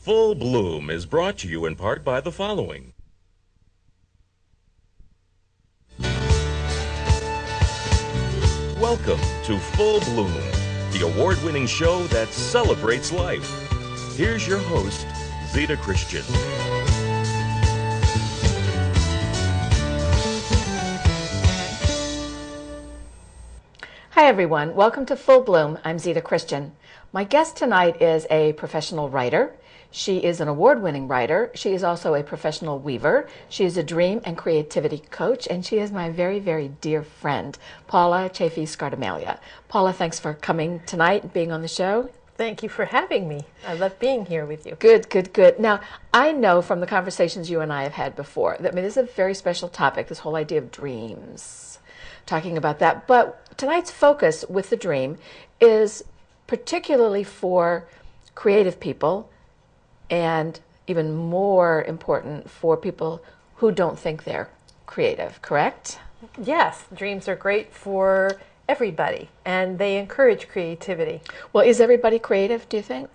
Full Bloom is brought to you in part by the following. Welcome to Full Bloom, the award-winning show that celebrates life. Here's your host, Zita Christian. Hi everyone, welcome to Full Bloom. I'm Zita Christian. My guest tonight is a professional writer. She is an award-winning writer. She is also a professional weaver. She is a dream and creativity coach, and she is my very, very dear friend, Paula Chaffee Scardamalia. Paula, thanks for coming tonight and being on the show. Thank you for having me. I love being here with you. Good, good, good. Now, I know from the conversations you and I have had before that this is a very special topic, this whole idea of dreams, talking about that. But tonight's focus with the dream is particularly for creative people and even more important for people who don't think they're creative, correct? Yes, dreams are great for everybody, and they encourage creativity. Well, is everybody creative, do you think?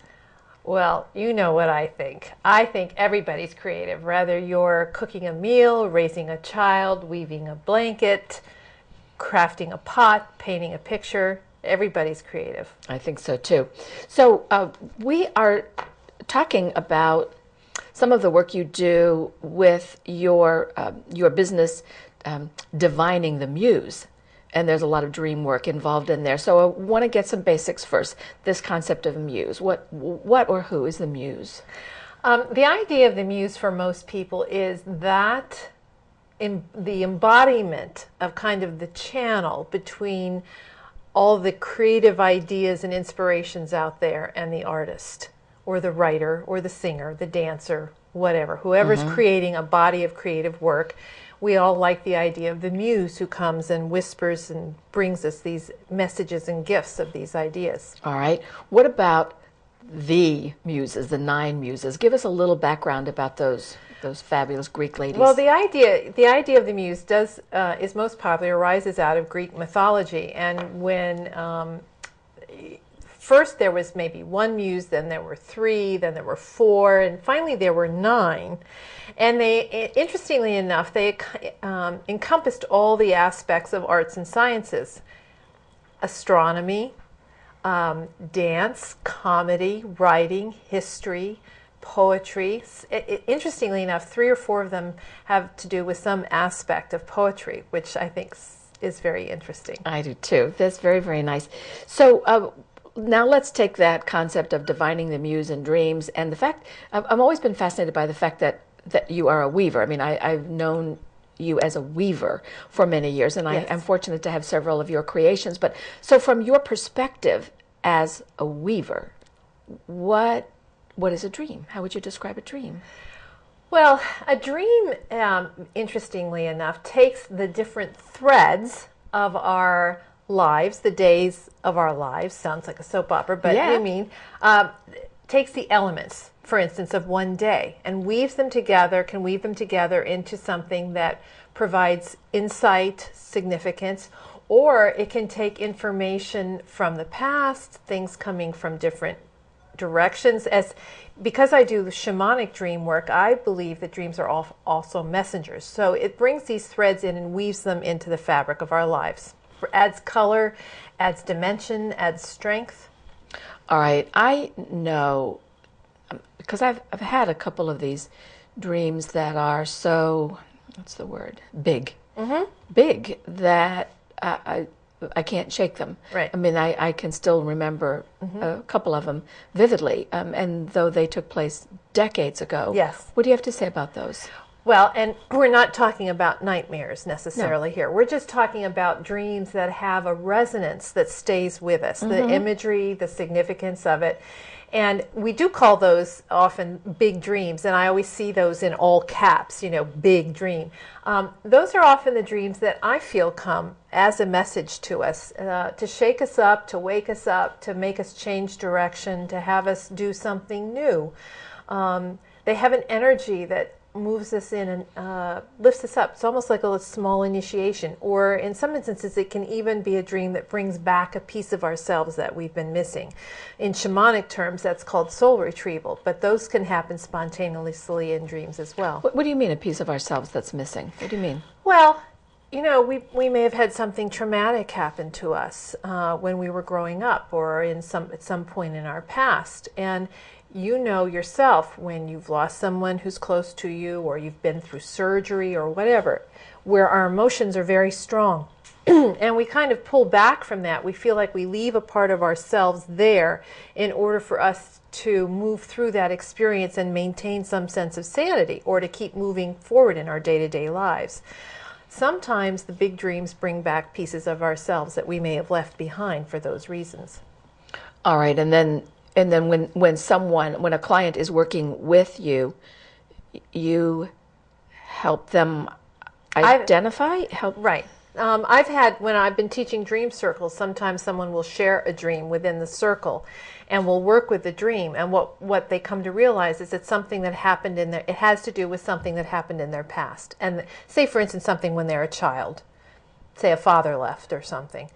Well, you know what I think. I think everybody's creative, whether you're cooking a meal, raising a child, weaving a blanket, crafting a pot, painting a picture. Everybody's creative. I think so too. So we are talking about some of the work you do with your business, Divining the Muse. And there's a lot of dream work involved in there. So I want to get some basics first. This concept of a muse. What or who is the muse? The idea of the muse for most people is that the embodiment of kind of the channel between all the creative ideas and inspirations out there and the artist or the writer or the singer, the dancer, whatever, whoever's creating a body of creative work. We all like the idea of the muse who comes and whispers and brings us these messages and gifts of these ideas. All right. What about the muses, the 9 muses? Give us a little background about those fabulous Greek ladies. Well, the idea of the muse is most popular, arises out of Greek mythology. And when first there was maybe 1 muse, then there were 3, then there were 4, and finally there were 9. And they, interestingly enough, they encompassed all the aspects of arts and sciences: astronomy, dance, comedy, writing, history, poetry. Interestingly enough, 3 or 4 of them have to do with some aspect of poetry, which I think is very interesting. I do too. That's very, very nice. So now let's take that concept of divining the muse and dreams, and the fact, I've always been fascinated by the fact that you are a weaver. I mean, I've known you as a weaver for many years, and Yes. I'm fortunate to have several of your creations. But so from your perspective as a weaver, what is a dream? How would you describe a dream? Well, a dream, interestingly enough, takes the different threads of our lives, the days of our lives. Sounds like a soap opera, but Yeah. I mean, takes the elements, for instance, of one day and weaves them together, can weave them together into something that provides insight, significance, or it can take information from the past, things coming from different directions. Because I do the shamanic dream work, I believe that dreams are also messengers. So it brings these threads in and weaves them into the fabric of our lives. Adds color, adds dimension, adds strength. All right, I know, because I've had a couple of these dreams that are so, what's the word, big. Big, that I can't shake them. Right. I mean, I can still remember a couple of them vividly, and though they took place decades ago. Yes. What do you have to say about those? Well, and we're not talking about nightmares necessarily here. We're just talking about dreams that have a resonance that stays with us, the imagery, the significance of it. And we do call those often big dreams, and I always see those in all caps, big dream. Those are often the dreams that I feel come as a message to us, to shake us up, to wake us up, to make us change direction, to have us do something new. They have an energy that moves us in and lifts us up. It's almost like a small initiation, or in some instances it can even be a dream that brings back a piece of ourselves that we've been missing. In shamanic terms, that's called soul retrieval, but those can happen spontaneously in dreams as well. What do you mean, a piece of ourselves that's missing? What do you mean? Well, you know, we may have had something traumatic happen to us when we were growing up, or at some point in our past, and you know yourself when you've lost someone who's close to you, or you've been through surgery or whatever, where our emotions are very strong. And we kind of pull back from that. We feel like we leave a part of ourselves there in order for us to move through that experience and maintain some sense of sanity, or to keep moving forward in our day-to-day lives. Sometimes the big dreams bring back pieces of ourselves that we may have left behind for those reasons. All right, and then when a client is working with you, you help them identify? Right. I've had, when I've been teaching dream circles, sometimes someone will share a dream within the circle and will work with the dream. And what they come to realize is it's something that happened it has to do with something that happened in their past. And say, for instance, something when they're a child, say a father left or something.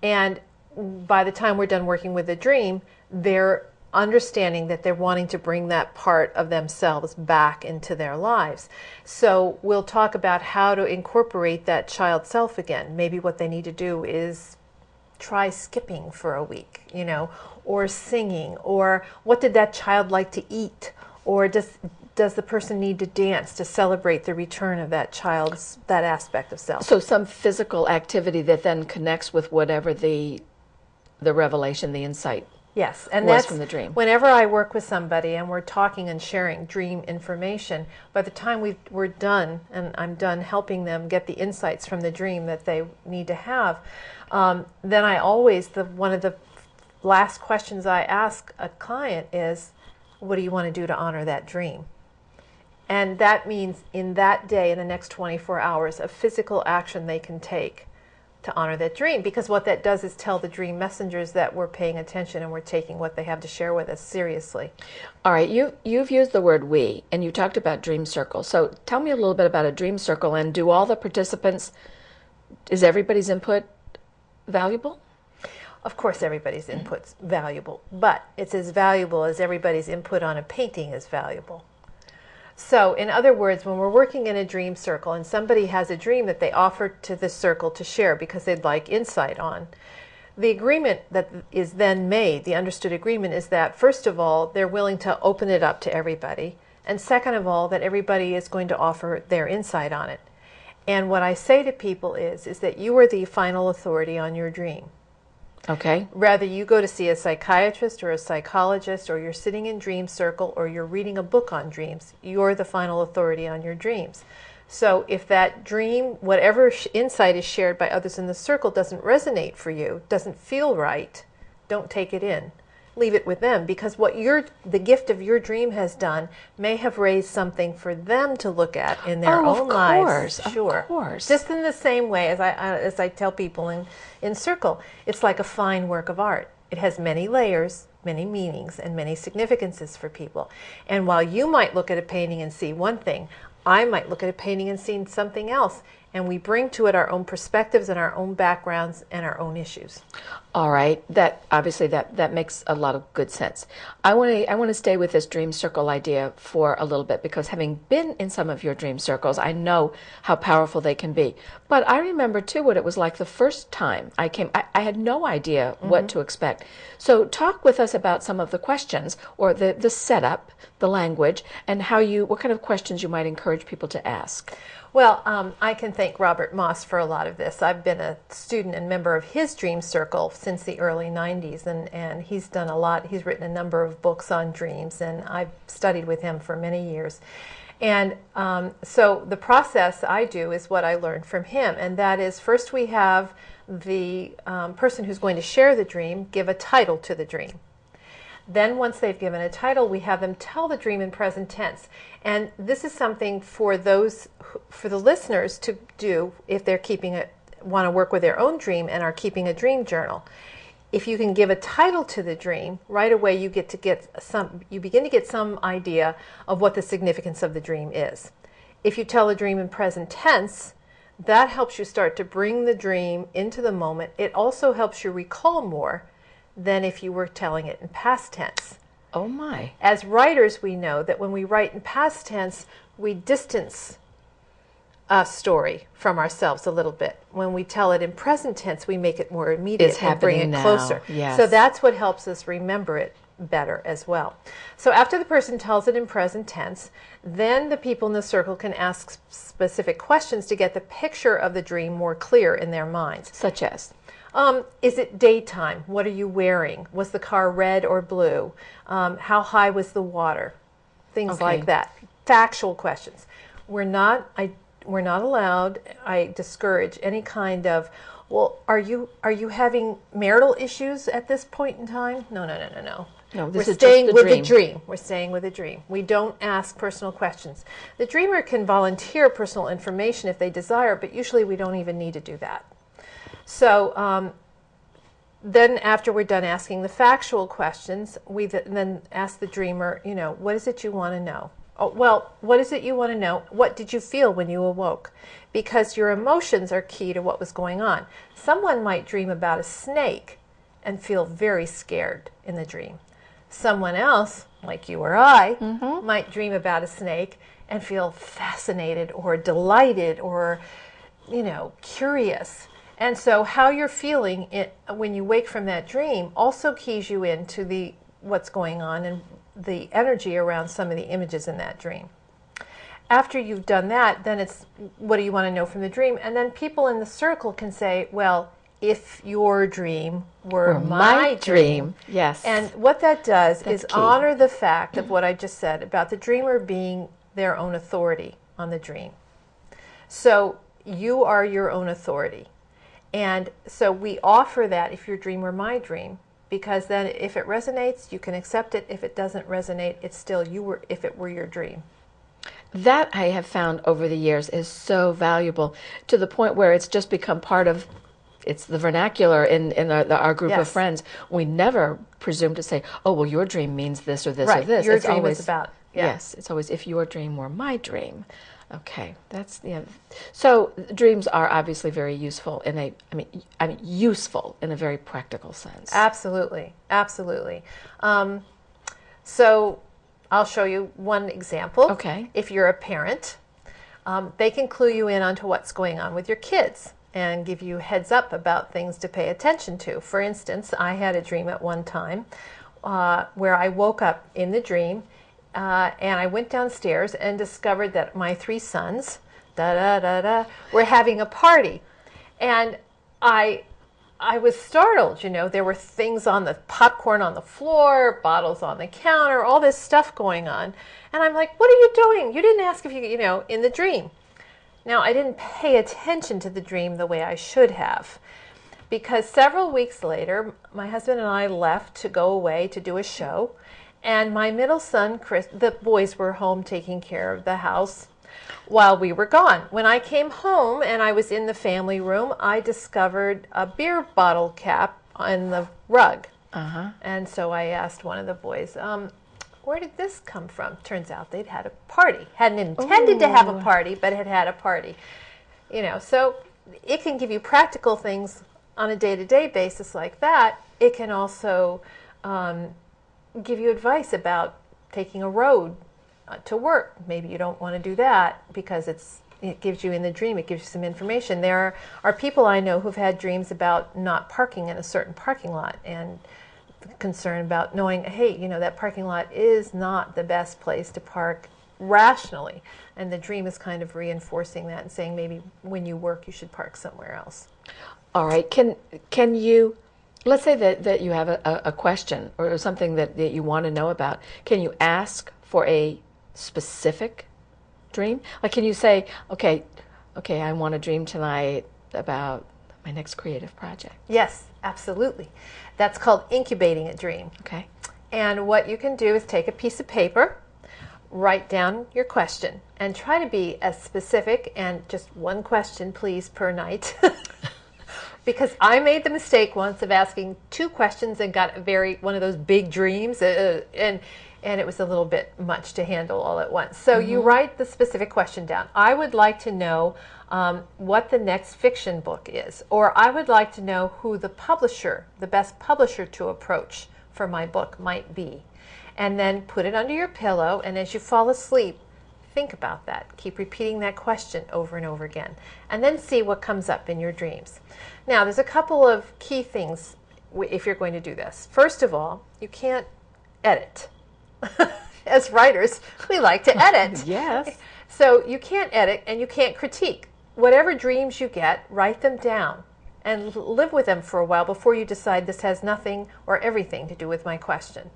And by the time we're done working with the dream, they're understanding that they're wanting to bring that part of themselves back into their lives. So we'll talk about how to incorporate that child self again. Maybe what they need to do is try skipping for a week, you know, or singing, or what did that child like to eat, or does the person need to dance to celebrate the return of that aspect of self. So some physical activity that then connects with whatever the revelation, the insight. Yes, and was that's from the dream. Whenever I work with somebody and we're talking and sharing dream information, by the time we're done and I'm done helping them get the insights from the dream that they need to have, then I always, one of the last questions I ask a client is, what do you want to do to honor that dream? And that means in that day, in the next 24 hours, a physical action they can take to honor that dream, because what that does is tell the dream messengers that we're paying attention and we're taking what they have to share with us seriously. All right, you've used the word we, and you talked about dream circle. So tell me a little bit about a dream circle, and do all the participants, is everybody's input valuable? Of course everybody's input's valuable, but it's as valuable as everybody's input on a painting is valuable. So, in other words, when we're working in a dream circle and somebody has a dream that they offer to the circle to share because they'd like insight on, the agreement that is then made, the understood agreement, is that, first of all, they're willing to open it up to everybody, and second of all, that everybody is going to offer their insight on it. And what I say to people is that you are the final authority on your dream. Okay. Rather you go to see a psychiatrist or a psychologist, or you're sitting in dream circle, or you're reading a book on dreams, you're the final authority on your dreams. So if that dream, whatever insight is shared by others in the circle, doesn't resonate for you, doesn't feel right, don't take it in. Leave it with them, because what the gift of your dream has done may have raised something for them to look at in their own lives. Sure. Of course. Just in the same way as I tell people in circle, it's like a fine work of art. It has many layers, many meanings, and many significances for people. And while you might look at a painting and see one thing, I might look at a painting and see something else. And we bring to it our own perspectives and our own backgrounds and our own issues. All right, that makes a lot of good sense. I want to stay with this dream circle idea for a little bit, because having been in some of your dream circles, I know how powerful they can be. But I remember too what it was like the first time I came. I had no idea what to expect. So talk with us about some of the questions, or the setup, the language, and what kind of questions you might encourage people to ask. Well, I can thank Robert Moss for a lot of this. I've been a student and member of his dream circle since the early 90s, and he's done a lot. He's written a number of books on dreams, and I've studied with him for many years. And so the process I do is what I learned from him, and that is, first we have the person who's going to share the dream give a title to the dream. Then once they've given a title, we have them tell the dream in present tense. And this is something for the listeners to do if they're want to work with their own dream and are keeping a dream journal. If you can give a title to the dream, right away you begin to get some idea of what the significance of the dream is. if you tell a dream in present tense, that helps you start to bring the dream into the moment. It also helps you recall more than if you were telling it in past tense. Oh my. As writers, we know that when we write in past tense, we distance a story from ourselves a little bit. When we tell it in present tense, we make it more immediate and bring it closer. Yes. So that's what helps us remember it better as well. So after the person tells it in present tense, then the people in the circle can ask specific questions to get the picture of the dream more clear in their minds. Such as? Is it daytime? What are you wearing? Was the car red or blue? How high was the water? Things like that. Factual questions. We're not allowed, I discourage any kind of, well, are you having marital issues at this point in time? No. No, We're staying with the dream. We're staying with a dream. We don't ask personal questions. The dreamer can volunteer personal information if they desire, but usually we don't even need to do that. So then after we're done asking the factual questions, we then ask the dreamer, what is it you want to know? Oh, well, what is it you want to know? What did you feel when you awoke? Because your emotions are key to what was going on. Someone might dream about a snake and feel very scared in the dream. Someone else, like you or I, might dream about a snake and feel fascinated or delighted or, curious. And so how you're feeling when you wake from that dream also keys you into what's going on and the energy around some of the images in that dream. After you've done that, then it's what do you want to know from the dream? And then people in the circle can say, well, if your dream were my dream. Yes. And what that does That's is key. honor the fact of what I just said about the dreamer being their own authority on the dream. So you are your own authority. And so we offer that if your dream were my dream, because then if it resonates, you can accept it. If it doesn't resonate, it's still if it were your dream. That I have found over the years is so valuable to the point where it's just become part of, it's the vernacular in our group of friends. We never presume to say, oh, well, your dream means this or this or this. Your it's dream always, is about. Yes, it's always if your dream were my dream. Okay, that's So dreams are obviously very useful useful in a very practical sense. Absolutely. So I'll show you one example. Okay. If you're a parent, they can clue you in onto what's going on with your kids and give you heads up about things to pay attention to. For instance, I had a dream at one time where I woke up in the dream and I went downstairs and discovered that my 3 sons, were having a party. And I was startled, there were things on the popcorn on the floor, bottles on the counter, all this stuff going on. And I'm like, what are you doing? You didn't ask if you, in the dream. Now, I didn't pay attention to the dream the way I should have, because several weeks later, my husband and I left to go away to do a show. And my middle son, Chris, the boys were home taking care of the house while we were gone. When I came home and I was in the family room, I discovered a beer bottle cap on the rug. And so I asked one of the boys, where did this come from? Turns out they'd had a party. Hadn't intended to have a party, but had a party. So it can give you practical things on a day-to-day basis like that. It can also give you advice about taking a road to work. Maybe you don't want to do that because it gives you in the dream, it gives you some information. There are people I know who've had dreams about not parking in a certain parking lot and concern about knowing, hey, that parking lot is not the best place to park rationally. And the dream is kind of reinforcing that and saying maybe when you work you should park somewhere else. All right. Can you, let's say that you have a question or something that you want to know about. Can you ask for a specific dream? Like, can you say, okay, I want to dream tonight about my next creative project? Yes, absolutely. That's called incubating a dream. Okay. And what you can do is take a piece of paper, write down your question, and try to be as specific, and just one question, please, per night. Because I made the mistake once of asking 2 questions and got one of those big dreams, and and it was a little bit much to handle all at once. So you write the specific question down. I would like to know what the next fiction book is, or I would like to know who the publisher, the best publisher to approach for my book might be. And then put it under your pillow, and as you fall asleep, think about that. Keep repeating that question over and over again, and then see what comes up in your dreams. Now, there's a couple of key things if you're going to do this. First of all, you can't edit. As writers, we like to edit. Yes. So you can't edit and you can't critique. Whatever dreams you get, write them down and live with them for a while before you decide this has nothing or everything to do with my question.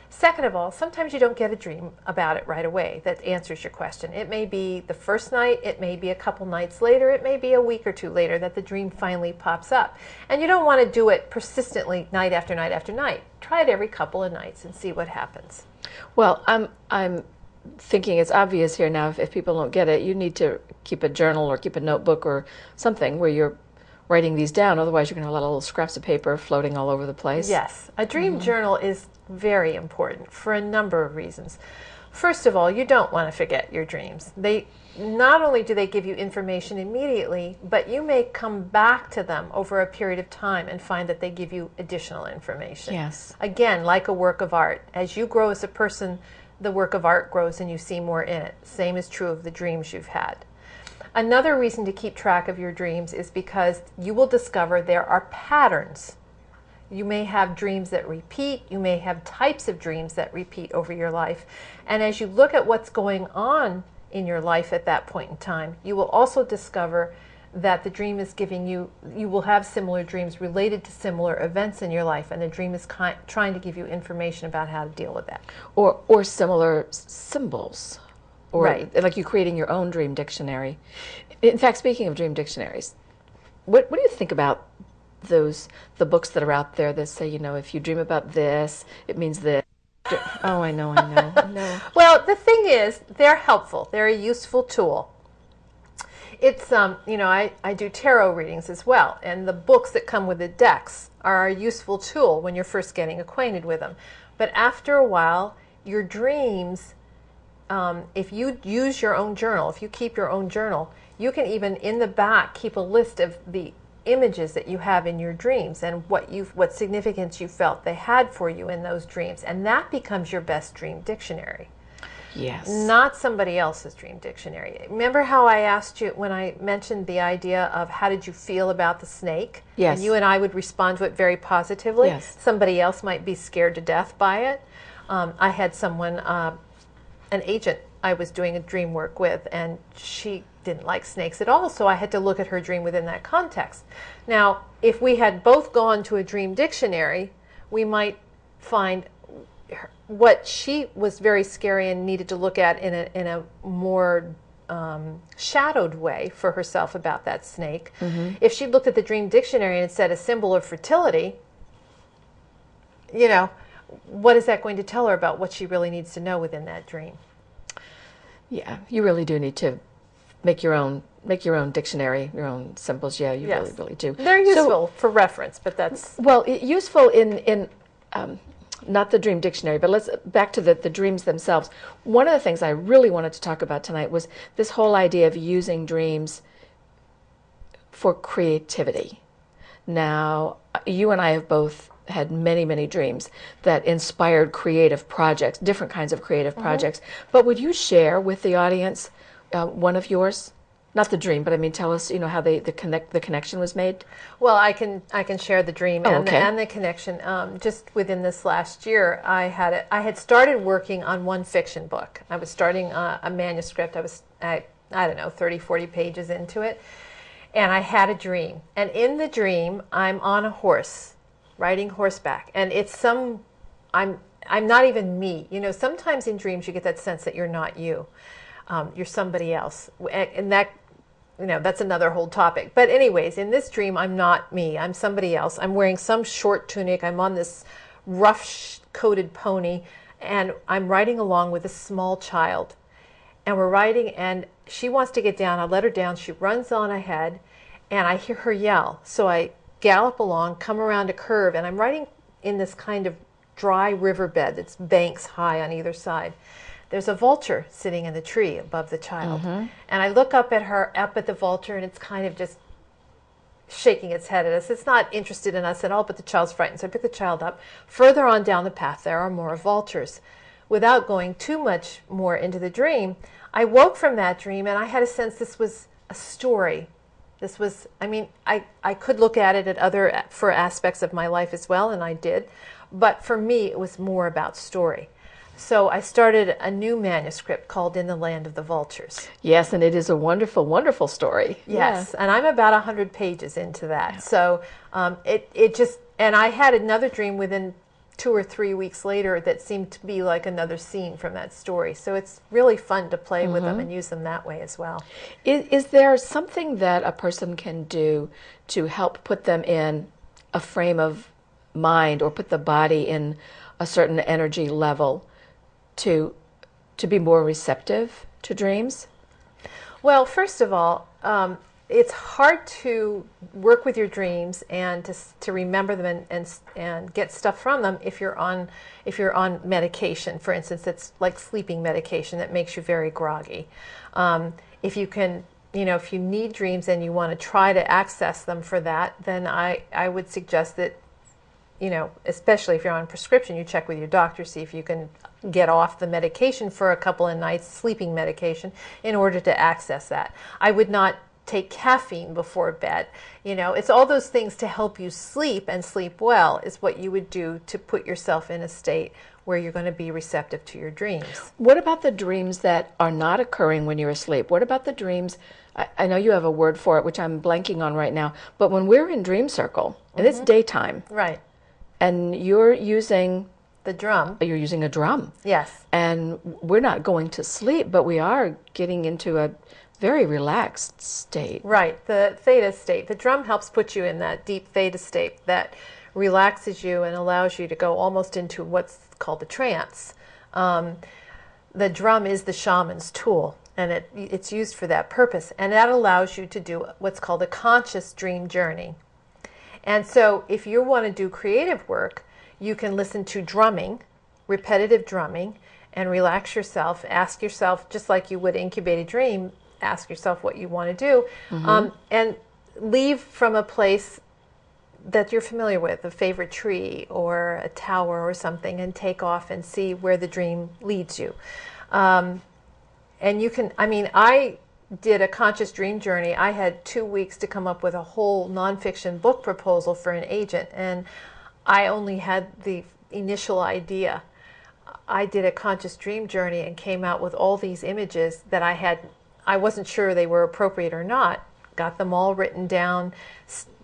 Second of all, sometimes you don't get a dream about it right away that answers your question. It may be the first night, it may be a couple nights later, it may be a week or two later that the dream finally pops up. And you don't want to do it persistently night after night after night. Try it every couple of nights and see what happens. Well, I'm thinking it's obvious here now, if people don't get it, you need to keep a journal or keep a notebook or something where you're writing these down. Otherwise, you're going to have a lot of little scraps of paper floating all over the place. Yes. A dream journal is very important for a number of reasons. First of all, you don't want to forget your dreams. They not only do they give you information immediately, but you may come back to them over a period of time and find that they give you additional information. Yes. Again, like a work of art. As you grow as a person, the work of art grows and you see more in it. Same is true of the dreams you've had. Another reason to keep track of your dreams is because you will discover there are patterns. You may have dreams that repeat. You may have types of dreams that repeat over your life. And as you look at what's going on in your life at that point in time, you will also discover that the dream is giving you, you will have similar dreams related to similar events in your life, and the dream is trying to give you information about how to deal with that. Or similar symbols. Or Right. like you creating your own dream dictionary. In fact, speaking of dream dictionaries, what do you think about the books that are out there that say, if you dream about this, it means this? Oh, I know. Well, the thing is, they're helpful. They're a useful tool. It's, I do tarot readings as well, and the books that come with the decks are a useful tool when you're first getting acquainted with them. But after a while, your dreams, if you use your own journal, if you keep your own journal, you can even in the back keep a list of the images that you have in your dreams and what significance you felt they had for you in those dreams, and that becomes your best dream dictionary. Yes. Not somebody else's dream dictionary. Remember how I asked you when I mentioned the idea of how did you feel about the snake? Yes. And you and I would respond to it very positively. Yes. Somebody else might be scared to death by it. I had someone, an agent I was doing a dream work with, and she didn't like snakes at all, so I had to look at her dream within that context. Now, if we had both gone to a dream dictionary, we might find what she was very scary and needed to look at in a more shadowed way for herself about that snake. Mm-hmm. If she looked at the dream dictionary and it said a symbol of fertility, what is that going to tell her about what she really needs to know within that dream? Yeah, you really do need to make your own dictionary, your own symbols. Yeah, you Yes. really do. They're useful for reference, but that's... Well, useful in not the dream dictionary, but let's back to the dreams themselves. One of the things I really wanted to talk about tonight was this whole idea of using dreams for creativity. Now, you and I have both had many, many dreams that inspired creative projects, different kinds of creative projects. But would you share with the audience one of yours? Not the dream, but I mean, tell us, how the connection was made. Well, I can share the dream okay. and the connection. Just within this last year, I had started working on one fiction book. I was starting a manuscript. I don't know, 30, 40 pages into it, and I had a dream. And in the dream, I'm on a horse, riding horseback, and I'm not even me. Sometimes in dreams you get that sense that you're not you. You're somebody else, and that. That's another whole topic. But anyways, in this dream, I'm not me. I'm somebody else. I'm wearing some short tunic. I'm on this rough-coated pony, and I'm riding along with a small child. And we're riding, and she wants to get down. I let her down. She runs on ahead, and I hear her yell. So I gallop along, come around a curve, and I'm riding in this kind of dry riverbed that's banks high on either side. There's a vulture sitting in the tree above the child. And I look up at the vulture, and it's kind of just shaking its head at us. It's not interested in us at all, but the child's frightened. So I pick the child up. Further on down the path, there are more vultures. Without going too much more into the dream, I woke from that dream, and I had a sense this was a story. This was, I mean, I could look at it for aspects of my life as well, and I did. But for me, it was more about story. So I started a new manuscript called In the Land of the Vultures. Yes, and it is a wonderful, wonderful story. Yes, and I'm about 100 pages into that. Yeah. So it just, and I had another dream within 2 or 3 weeks later that seemed to be like another scene from that story. So it's really fun to play with them and use them that way as well. Is there something that a person can do to help put them in a frame of mind or put the body in a certain energy level to be more receptive to dreams? Well, first of all, it's hard to work with your dreams and to remember them and get stuff from them if you're on medication. For instance, it's like sleeping medication that makes you very groggy. If you can, if you need dreams and you want to try to access them for that, then I would suggest that, especially if you're on prescription, you check with your doctor, see if you can get off the medication for a couple of nights, sleeping medication, in order to access that. I would not take caffeine before bed. It's all those things to help you sleep and sleep well is what you would do to put yourself in a state where you're going to be receptive to your dreams. What about the dreams that are not occurring when you're asleep? What about the dreams, I know you have a word for it, which I'm blanking on right now, but when we're in dream circle, and it's daytime. Right. And you're using the drum. You're using a drum. Yes. And we're not going to sleep, but we are getting into a very relaxed state. Right, the theta state. The drum helps put you in that deep theta state that relaxes you and allows you to go almost into what's called a trance. The drum is the shaman's tool, and it's used for that purpose. And that allows you to do what's called a conscious dream journey. And so if you want to do creative work, you can listen to drumming, repetitive drumming, and relax yourself. Ask yourself, just like you would incubate a dream, ask yourself what you want to do, and leave from a place that you're familiar with, a favorite tree or a tower or something, and take off and see where the dream leads you. And you can, I did a conscious dream journey. I had 2 weeks to come up with a whole nonfiction book proposal for an agent, and I only had the initial idea. I did a conscious dream journey and came out with all these images that I wasn't sure they were appropriate or not. Got them all written down,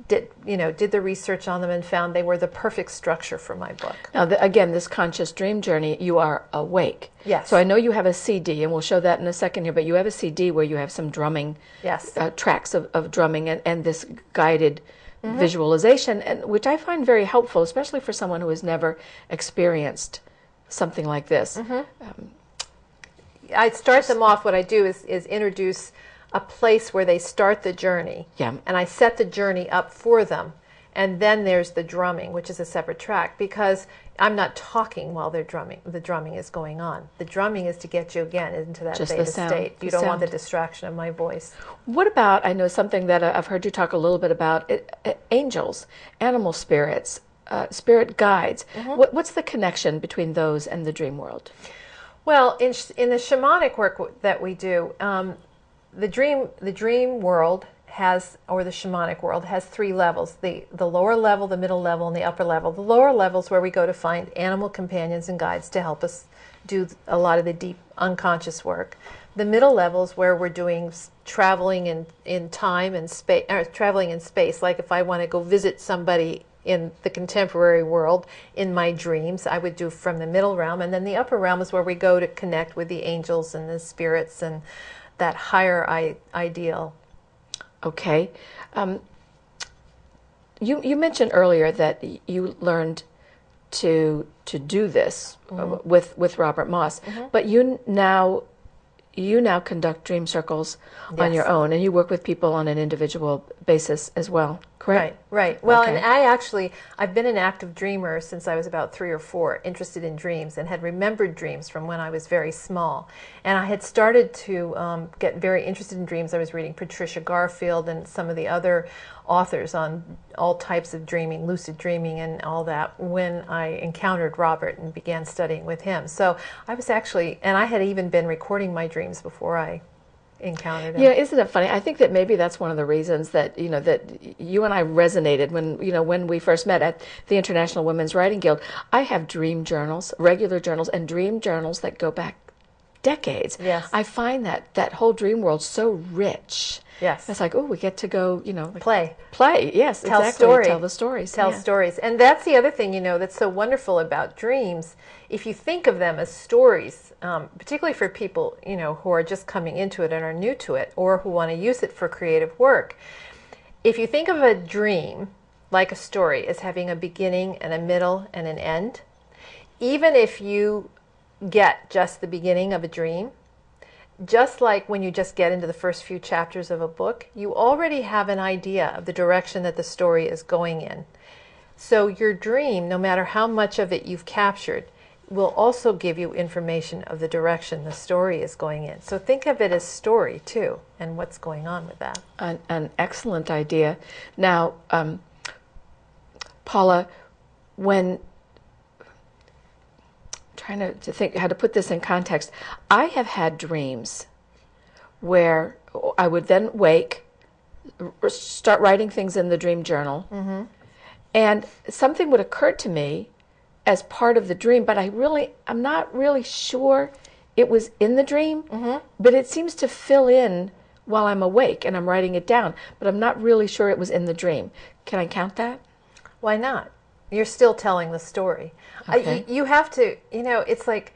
did the research on them, and found they were the perfect structure for my book. Now, again, this conscious dream journey, you are awake. Yes. So I know you have a CD, and we'll show that in a second here, but you have a CD where you have some drumming, yes, tracks of drumming and this guided visualization, and which I find very helpful, especially for someone who has never experienced something like this. I start them off. What I do is introduce a place where they start the journey. Yeah. And I set the journey up for them. And then there's the drumming, which is a separate track, because I'm not talking while they're drumming. The drumming is going on. The drumming is to get you again into that theta state. You don't want the distraction of my voice. What about, I know something that I've heard you talk a little bit about, angels, animal spirits, spirit guides. What's the connection between those and the dream world? Well, in the shamanic work that we do, the dream world has, or the shamanic world has 3 levels: the lower level, the middle level, and the upper level. The lower level is where we go to find animal companions and guides to help us do a lot of the deep unconscious work. The middle level is where we're doing traveling in time and space, or traveling in space. Like if I want to go visit somebody in the contemporary world, in my dreams, I would do from the middle realm. And then the upper realm is where we go to connect with the angels and the spirits and that higher ideal. Okay. You mentioned earlier that you learned to do this with Robert Moss, but you now conduct dream circles on your own, and you work with people on an individual basis as well, correct? Right. Well, Okay. and I've been an active dreamer since I was about 3 or 4, interested in dreams, and had remembered dreams from when I was very small. And I had started to get very interested in dreams. I was reading Patricia Garfield and some of the other authors on all types of dreaming, lucid dreaming and all that, when I encountered Robert and began studying with him. So I was actually, and I had even been recording my dreams before I encountered him. Yeah, isn't it funny? I think that maybe that's one of the reasons that that you and I resonated when we first met at the International Women's Writing Guild. I have dream journals, regular journals, and dream journals that go back decades. Yes. I find that whole dream world so rich. Yes. It's like, oh, we get to go, Play. Yes, Tell exactly. story. Tell the stories. Tell Yeah. stories. And that's the other thing, that's so wonderful about dreams. If you think of them as stories, particularly for people, who are just coming into it and are new to it, or who want to use it for creative work, if you think of a dream like a story as having a beginning and a middle and an end, even if you get just the beginning of a dream, just like when you just get into the first few chapters of a book, you already have an idea of the direction that the story is going in. So your dream, no matter how much of it you've captured, will also give you information of the direction the story is going in. So think of it as story too, and what's going on with that. An excellent idea. Now, Paula, when trying to think how to put this in context, I have had dreams where I would then wake, start writing things in the dream journal, and something would occur to me as part of the dream, but I'm not really sure it was in the dream, but it seems to fill in while I'm awake and I'm writing it down, but I'm not really sure it was in the dream. Can I count that? Why not? You're still telling the story. Okay. You have to, it's like,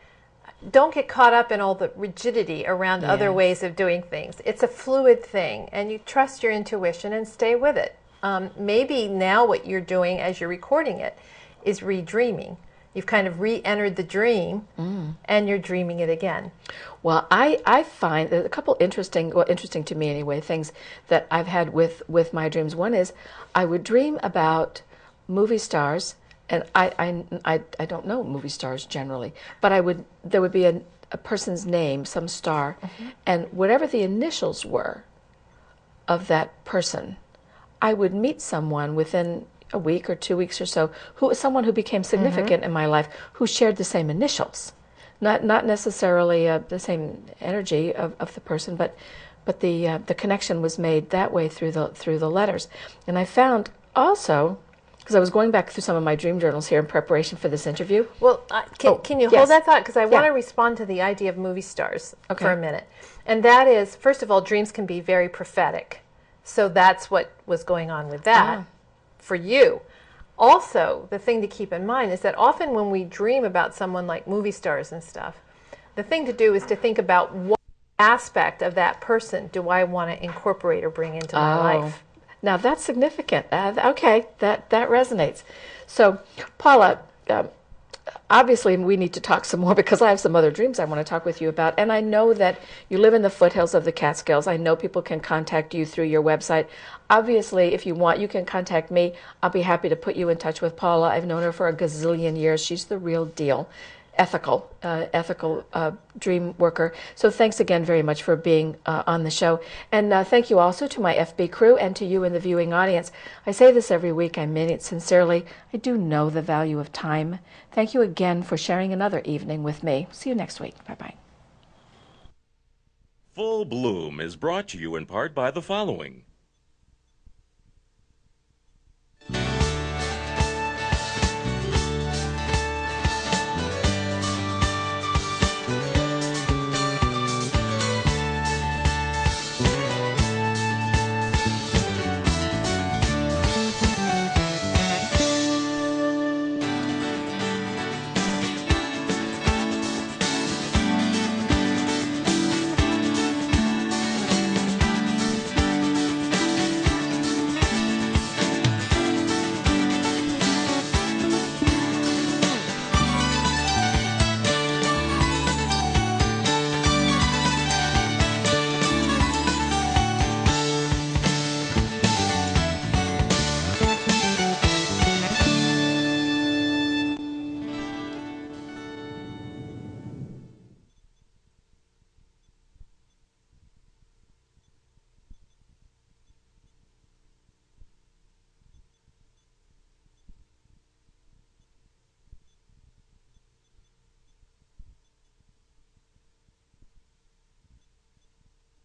don't get caught up in all the rigidity around other ways of doing things. It's a fluid thing, and you trust your intuition and stay with it. Maybe now what you're doing as you're recording it is redreaming. You've kind of re-entered the dream, and you're dreaming it again. Well, I find there's a couple interesting to me anyway, things that I've had with my dreams. One is I would dream about movie stars, and I don't know movie stars generally, but there would be a person's name, some star, and whatever the initials were of that person, I would meet someone within a week or 2 weeks or so, someone who became significant in my life, who shared the same initials, not necessarily the same energy of the person, but the connection was made that way through the letters. And I found also, because I was going back through some of my dream journals here in preparation for this interview. Well, can you yes. hold that thought? Because I want to Yeah. respond to the idea of movie stars Okay. for a minute. And that is, first of all, dreams can be very prophetic. So that's what was going on with that for you. Also, the thing to keep in mind is that often when we dream about someone like movie stars and stuff, the thing to do is to think about what aspect of that person do I want to incorporate or bring into my life. Now that's significant. Okay, that resonates. So, Paula, obviously we need to talk some more because I have some other dreams I want to talk with you about. And I know that you live in the foothills of the Catskills. I know people can contact you through your website. Obviously, if you want, you can contact me. I'll be happy to put you in touch with Paula. I've known her for a gazillion years. She's the real deal. Ethical dream worker. So thanks again very much for being on the show. And thank you also to my FB crew and to you in the viewing audience. I say this every week. I mean it sincerely. I do know the value of time. Thank you again for sharing another evening with me. See you next week. Bye-bye. Full Bloom is brought to you in part by the following: